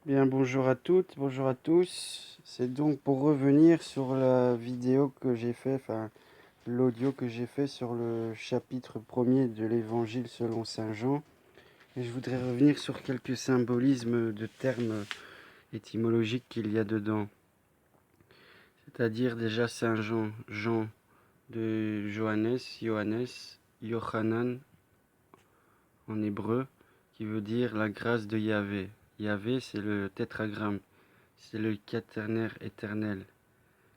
Bien, bonjour à toutes, bonjour à tous. C'est donc pour revenir sur la vidéo que j'ai fait, enfin l'audio que j'ai fait sur le chapitre premier de l'Évangile selon Saint Jean. Et je voudrais revenir sur quelques symbolismes de termes étymologiques qu'il y a dedans. C'est-à-dire déjà Saint Jean, Jean de Johannes, Yohanan en hébreu, qui veut dire la grâce de Yahvé. Yahvé, c'est le tétragramme, c'est le quaternaire éternel,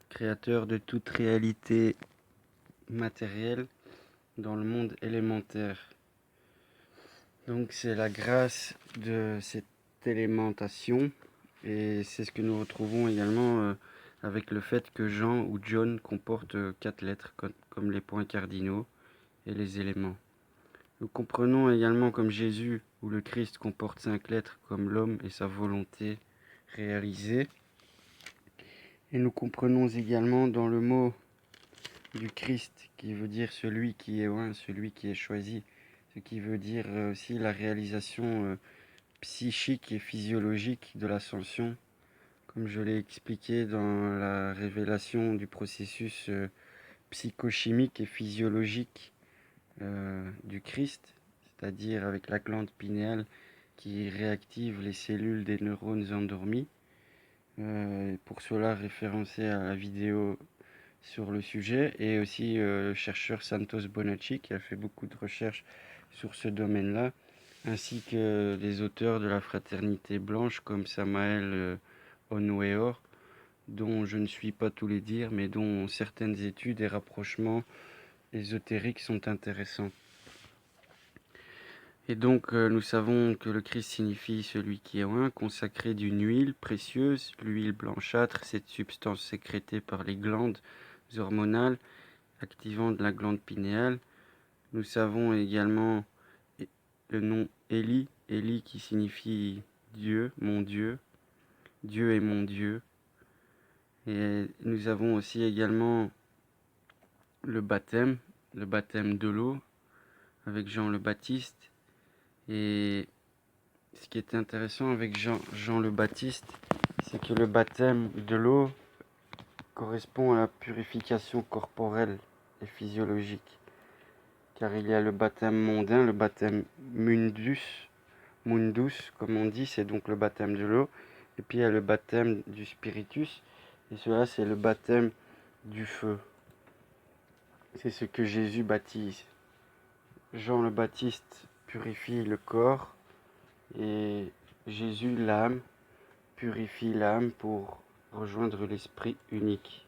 créateur de toute réalité matérielle dans le monde élémentaire. Donc c'est la grâce de cette élémentation, et c'est ce que nous retrouvons également avec le fait que Jean ou John comporte 4 lettres comme les points cardinaux et les éléments. Nous comprenons également comme Jésus ou le Christ comporte 5 lettres comme l'homme et sa volonté réalisée. Et nous comprenons également dans le mot du Christ, qui veut dire celui qui est oint, celui qui est choisi, ce qui veut dire aussi la réalisation psychique et physiologique de l'ascension, comme je l'ai expliqué dans la révélation du processus psychochimique et physiologique du Christ, c'est-à-dire avec la glande pinéale qui réactive les cellules des neurones endormis. Pour cela, référencé à la vidéo sur le sujet, et aussi le chercheur Santos Bonacci qui a fait beaucoup de recherches sur ce domaine-là, ainsi que des auteurs de la fraternité blanche comme Samael Onweor, dont je ne suis pas tous les dires, mais dont certaines études et rapprochements ésotériques sont intéressants. Et donc nous savons que le Christ signifie celui qui est oint, consacré d'une huile précieuse, l'huile blanchâtre, cette substance sécrétée par les glandes hormonales, activant de la glande pinéale. Nous savons également le nom Élie, Élie qui signifie Dieu, Dieu est mon Dieu. Et nous avons aussi également le baptême de l'eau avec Jean le Baptiste. Et ce qui est intéressant avec Jean le Baptiste, c'est que le baptême de l'eau correspond à la purification corporelle et physiologique. Car il y a le baptême mondain, le baptême mundus, comme on dit, c'est donc le baptême de l'eau. Et puis il y a le baptême du spiritus, et cela c'est le baptême du feu. C'est ce que Jésus baptise. Jean le Baptiste purifie le corps, et Jésus, l'âme, purifie l'âme pour rejoindre l'esprit unique.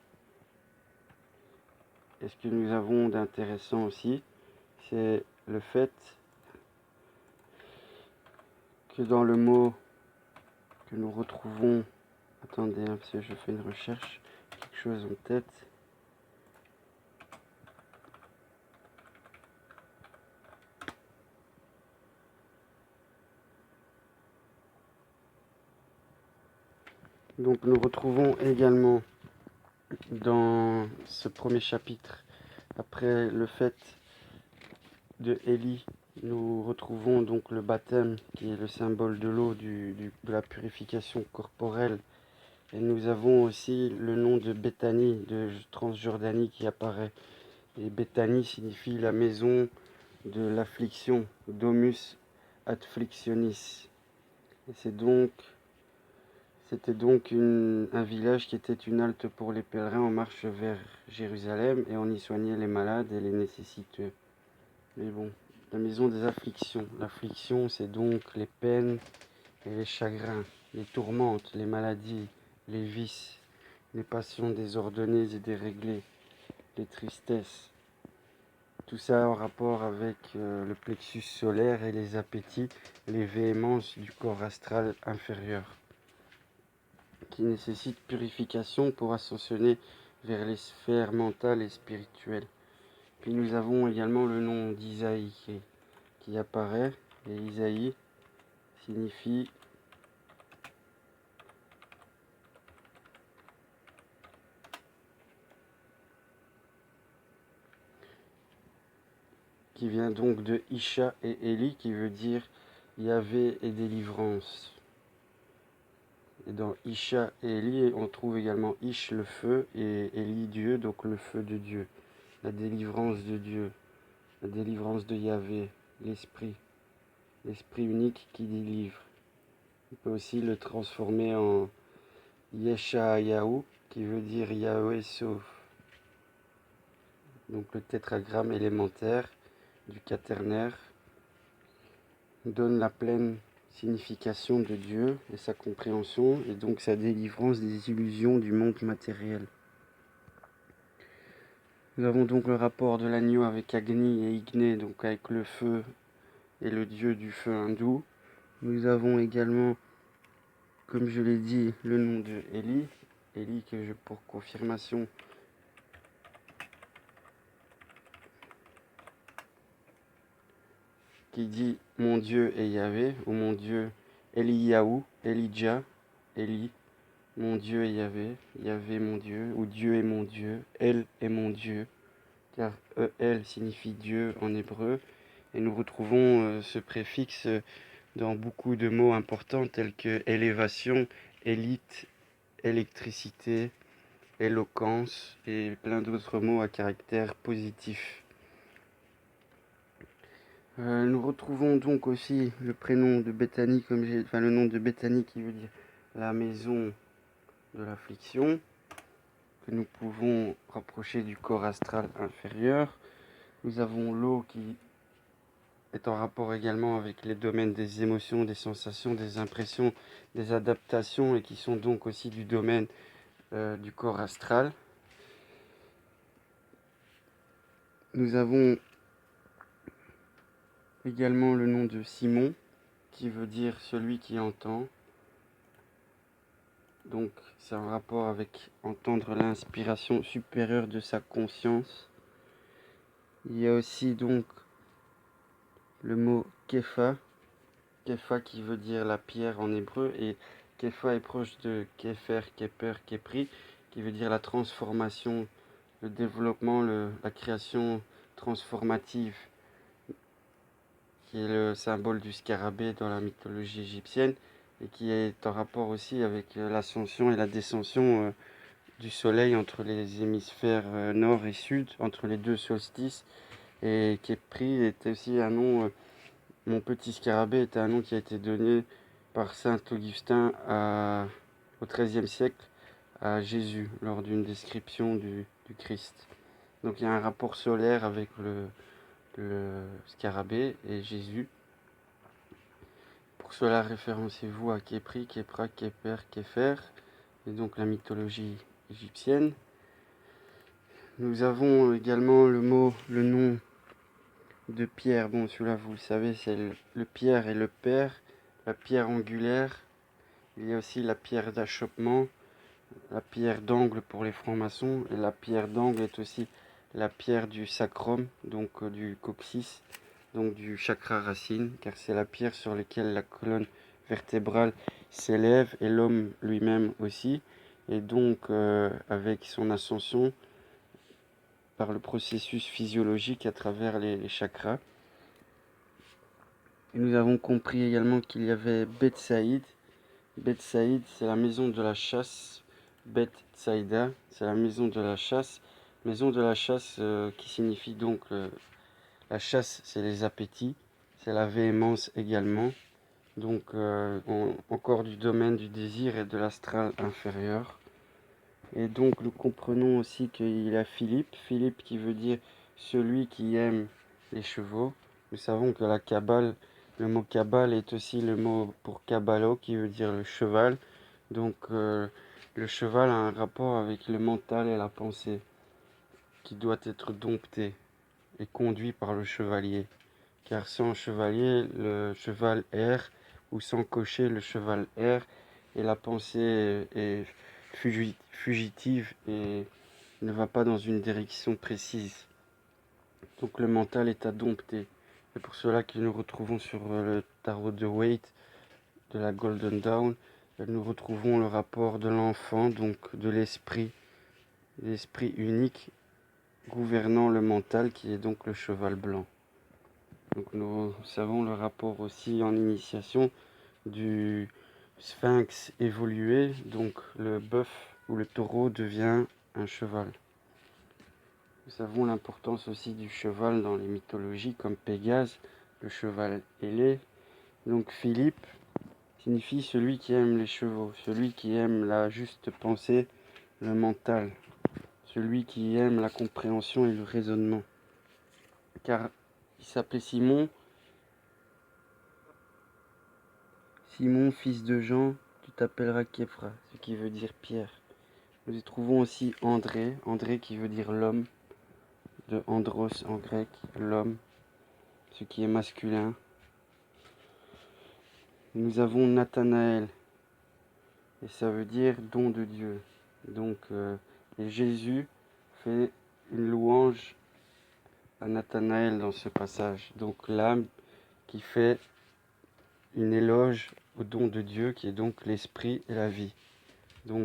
Et ce que nous avons d'intéressant aussi, c'est le fait que dans le mot que nous retrouvons, attendez, parce que je fais une recherche, quelque chose en tête. Donc nous retrouvons également dans ce premier chapitre, après le fait de Élie, nous retrouvons donc le baptême qui est le symbole de l'eau, de la purification corporelle. Et nous avons aussi le nom de Béthanie, de Transjordanie qui apparaît. Et Béthanie signifie la maison de l'affliction, Domus Afflictionis. Et c'était donc un village qui était une halte pour les pèlerins en marche vers Jérusalem, et on y soignait les malades et les nécessiteux. Mais bon, la maison des afflictions. L'affliction, c'est donc les peines et les chagrins, les tourmentes, les maladies, les vices, les passions désordonnées et déréglées, les tristesses. Tout ça en rapport avec le plexus solaire et les appétits, les véhémences du corps astral inférieur, qui nécessitent purification pour ascensionner vers les sphères mentales et spirituelles. Puis nous avons également le nom d'Isaïe qui apparaît, et Isaïe signifie qui vient donc de Isha et Élie, qui veut dire Yahvé et délivrance. Et dans Isha et Eli, on trouve également Ish, le feu, et Eli, Dieu, donc le feu de Dieu. La délivrance de Dieu, la délivrance de Yahvé, l'Esprit unique qui délivre. On peut aussi le transformer en Yeshayahu, qui veut dire Yahweh sauve. Donc le tétragramme élémentaire du quaternaire donne la pleine signification de Dieu et sa compréhension, et donc sa délivrance des illusions du monde matériel. Nous avons donc le rapport de l'agneau avec Agni et Igné, donc avec le feu et le dieu du feu hindou. Nous avons également, comme je l'ai dit, le nom de Eli. Eli, que pour confirmation, qui dit mon Dieu est Yahvé, ou mon Dieu Eliyahu, Elijah, Eli, mon Dieu est Yahvé, Yahvé mon Dieu, ou Dieu est mon Dieu, El est mon Dieu, car El signifie Dieu en hébreu, et nous retrouvons ce préfixe dans beaucoup de mots importants tels que élévation, élite, électricité, éloquence et plein d'autres mots à caractère positif. Nous retrouvons donc aussi le prénom de Béthanie, le nom de Béthanie qui veut dire la maison de l'affliction, que nous pouvons rapprocher du corps astral inférieur. Nous avons l'eau qui est en rapport également avec les domaines des émotions, des sensations, des impressions, des adaptations et qui sont donc aussi du domaine du corps astral. Nous avons également le nom de Simon qui veut dire celui qui entend. Donc c'est en rapport avec entendre l'inspiration supérieure de sa conscience. Il y a aussi donc le mot Képha, Képha qui veut dire la pierre en hébreu, et Képha est proche de Képher, Képer, Képri, qui veut dire la transformation, le développement, la création transformative, qui est le symbole du scarabée dans la mythologie égyptienne, et qui est en rapport aussi avec l'ascension et la descension du soleil entre les hémisphères nord et sud, entre les deux solstices. Et Képri était aussi un nom, mon petit scarabée était un nom qui a été donné par saint Augustin au XIIIe siècle à Jésus lors d'une description du Christ. Donc il y a un rapport solaire avec le scarabée et Jésus. Pour cela, référencez-vous à Képri, Képra, Képer, Képher, et donc la mythologie égyptienne. Nous avons également le nom de pierre. Bon, celui-là, vous le savez, c'est le pierre et le père, la pierre angulaire. Il y a aussi la pierre d'achoppement, la pierre d'angle pour les francs-maçons, et la pierre d'angle est aussi la pierre du sacrum, donc du coccyx, donc du chakra racine, car c'est la pierre sur laquelle la colonne vertébrale s'élève et l'homme lui-même aussi, et donc avec son ascension par le processus physiologique à travers les chakras. Et nous avons compris également qu'il y avait Beth Saïd. Beth Saïd, c'est la maison de la chasse. Beth Saïda, c'est la maison de la chasse. Maison de la chasse qui signifie donc la chasse, c'est les appétits, c'est la véhémence également. Donc encore du domaine du désir et de l'astral inférieur. Et donc nous comprenons aussi qu'il y a Philippe. Philippe qui veut dire celui qui aime les chevaux. Nous savons que la Kabbale, le mot Kabbale est aussi le mot pour Kabalo qui veut dire le cheval. Donc le cheval a un rapport avec le mental et la pensée qui doit être dompté et conduit par le chevalier. Car sans chevalier, le cheval erre, ou sans cocher, le cheval erre, et la pensée est fugitive et ne va pas dans une direction précise. Donc le mental est à dompter. C'est pour cela que nous retrouvons sur le tarot de Waite, de la Golden Dawn, nous retrouvons le rapport de l'enfant, donc de l'esprit unique gouvernant le mental, qui est donc le cheval blanc. Donc nous savons le rapport aussi en initiation du sphinx évolué, donc le bœuf ou le taureau devient un cheval. Nous savons l'importance aussi du cheval dans les mythologies, comme Pégase, le cheval ailé. Donc Philippe signifie celui qui aime les chevaux, celui qui aime la juste pensée, le mental, celui qui aime la compréhension et le raisonnement. Car il s'appelait Simon, fils de Jean, tu t'appelleras Képhra, ce qui veut dire Pierre. Nous y trouvons aussi André, qui veut dire l'homme, de andros en grec, l'homme, ce qui est masculin. Nous avons Nathanaël, et ça veut dire don de Dieu. Donc, et Jésus fait une louange à Nathanaël dans ce passage. Donc l'âme qui fait une éloge au don de Dieu, qui est donc l'esprit et la vie. Donc